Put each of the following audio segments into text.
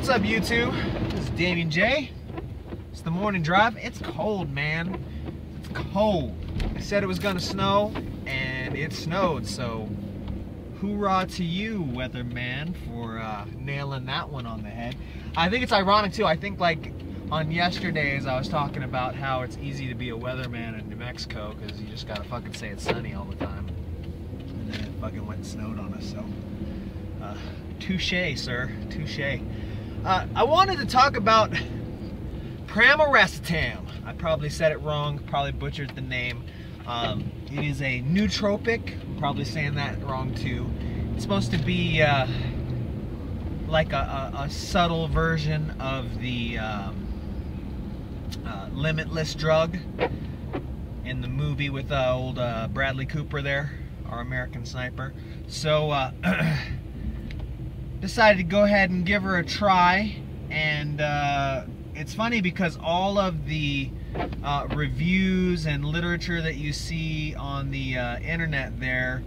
What's up, YouTube? This is Damien J. It's the morning drive. It's cold, man. It's cold. I said it was gonna snow, and it snowed, so hoorah to you, weatherman, for nailing that one on the head. I think it's ironic, too. I think, like, on yesterday's, I was talking about how it's easy to be a weatherman in New Mexico, because you just gotta fucking say it's sunny all the time. And then it fucking went and snowed on us, so touche, sir, touche. I wanted to talk about Pramiracetam. I probably said it wrong, probably butchered the name. It is a nootropic. I'm probably saying that wrong too. It's supposed to be like a subtle version of the Limitless drug in the movie with old Bradley Cooper there, our American Sniper. So decided to go ahead and give her a try, and it's funny because all of the reviews and literature that you see on the internet there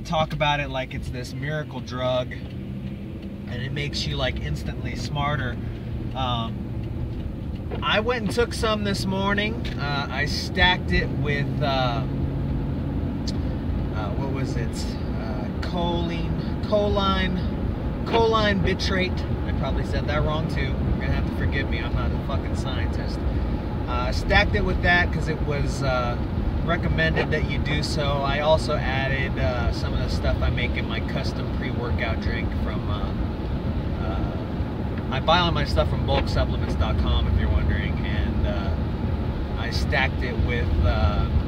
talk about it like it's this miracle drug and it makes you like instantly smarter. I went and took some this morning. I stacked it with what was it? Choline bitrate. I probably said that wrong too. You're gonna have to forgive me. I'm not a fucking scientist. Stacked it with that because it was recommended that you do so. I also added some of the stuff I make in my custom pre-workout drink from. I buy all my stuff from bulksupplements.com if you're wondering, and I stacked it with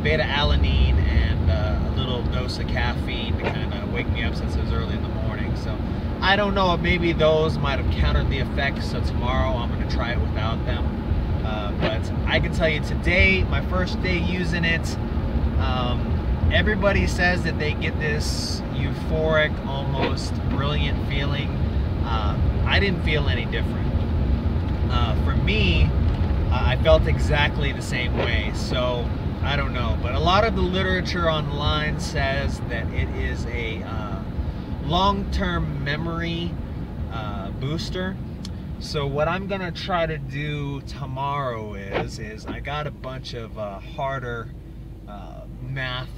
beta-alanine and a little dose of caffeine to kind of wake me up since it was early in the morning. So I don't know if maybe those might have countered the effects, so tomorrow I'm going to try it without them. But I can tell you today, my first day using it, everybody says that they get this euphoric, almost brilliant feeling. I didn't feel any different. For me, I felt exactly the same way, so I don't know. But a lot of the literature online says that it is a long-term memory booster. So what I'm gonna try to do tomorrow is I got a bunch of harder math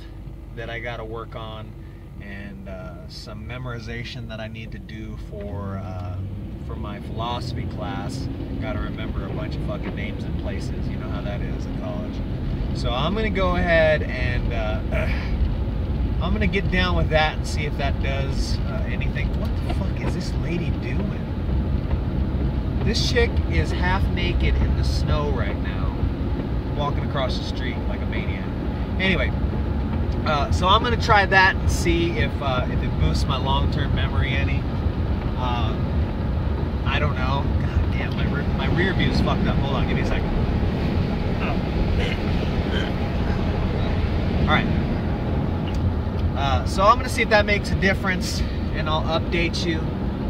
that I gotta work on, and some memorization that I need to do for my philosophy class. Gotta remember a bunch of fucking names and places, you know how that is in college. So I'm gonna go ahead and I'm gonna get down with that and see if that does anything. What the fuck is this lady doing? This chick is half naked in the snow right now, walking across the street like a maniac. Anyway, so I'm gonna try that and see if it boosts my long-term memory any. I don't know. God damn, my rear view is fucked up. Hold on, give me a second. All right. So I'm gonna see if that makes a difference, and I'll update you.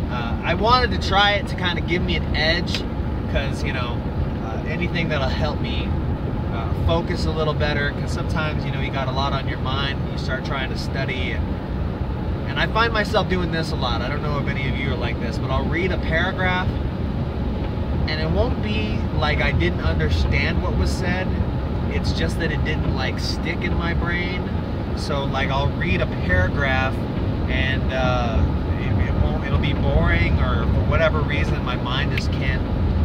I wanted to try it to kind of give me an edge, because you know, anything that'll help me focus a little better, because sometimes, you know, you got a lot on your mind, you start trying to study, and I find myself doing this a lot. I don't know if any of you are like this, but I'll read a paragraph and it won't be like I didn't understand what was said, it's just that it didn't like stick in my brain. So like I'll read a paragraph and it'll be boring, or for whatever reason my mind just can't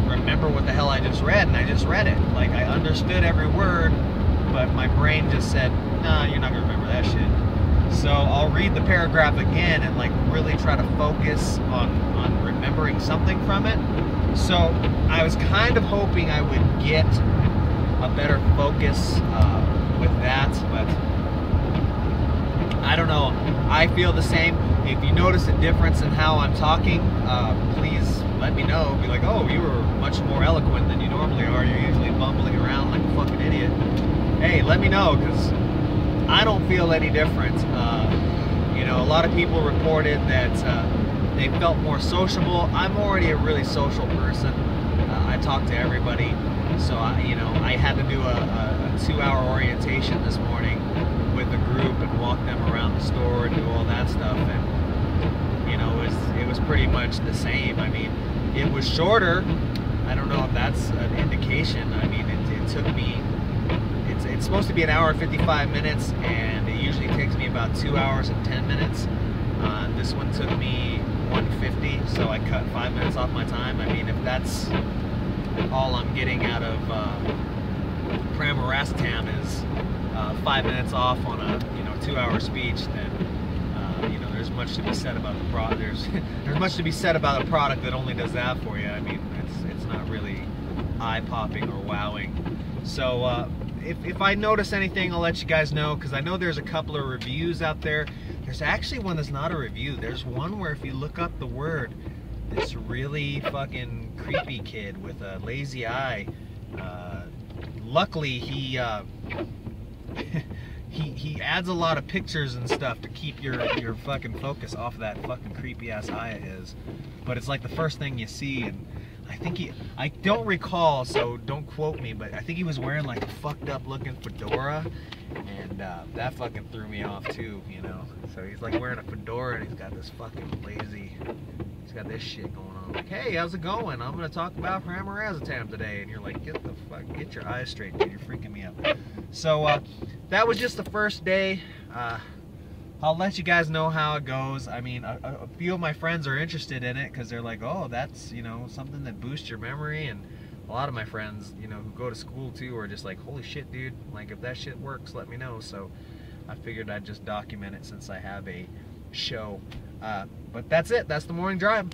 remember what the hell I just read, and I just read it. Like I understood every word, but my brain just said, nah, you're not gonna remember that shit. So I'll read the paragraph again and like really try to focus on remembering something from it. So I was kind of hoping I would get a better focus with that, but I don't know. I feel the same. If you notice a difference in how I'm talking, please let me know. Be like, oh, you were much more eloquent than you normally are. You're usually bumbling around like a fucking idiot. Hey, let me know, because I don't feel any different. You know, a lot of people reported that they felt more sociable. I'm already a really social person. I talk to everybody. So, you know, I had to do a 2-hour orientation this morning with a group and walk them around the store and do all that stuff. And, you know, it was pretty much the same. I mean, it was was shorter, I don't know if that's an indication. I mean, it took me, it's supposed to be an hour and 55 minutes, and it usually takes me about 2 hours and 10 minutes. This one took me 150, so I cut 5 minutes off my time. I mean, if that's all I'm getting out of Pramiracetam is 5 minutes off on a 2-hour speech, then there's much to be said about the product. There's much to be said about a product that only does that for you. I mean, it's not really eye-popping or wowing. So if I notice anything, I'll let you guys know, because I know there's a couple of reviews out there. There's actually one that's not a review. There's one where if you look up the word, this really fucking creepy kid with a lazy eye. Luckily, he adds a lot of pictures and stuff to keep your fucking focus off that fucking creepy ass eye of his. But it's like the first thing you see, and I don't recall, so don't quote me, but I think he was wearing like a fucked up looking fedora, and that fucking threw me off too, So he's like wearing a fedora and he's got this fucking lazy, he's got this shit going on. Like, hey, how's it going? I'm gonna talk about Pramiracetam today, and you're like, get your eyes straight, dude. You're freaking me out. So that was just the first day. I'll let you guys know how it goes. I mean, a few of my friends are interested in it because they're like, oh, that's, something that boosts your memory. And a lot of my friends, who go to school too, are just like, holy shit, dude. Like, if that shit works, let me know. So I figured I'd just document it since I have a show. But that's it. That's the morning drive.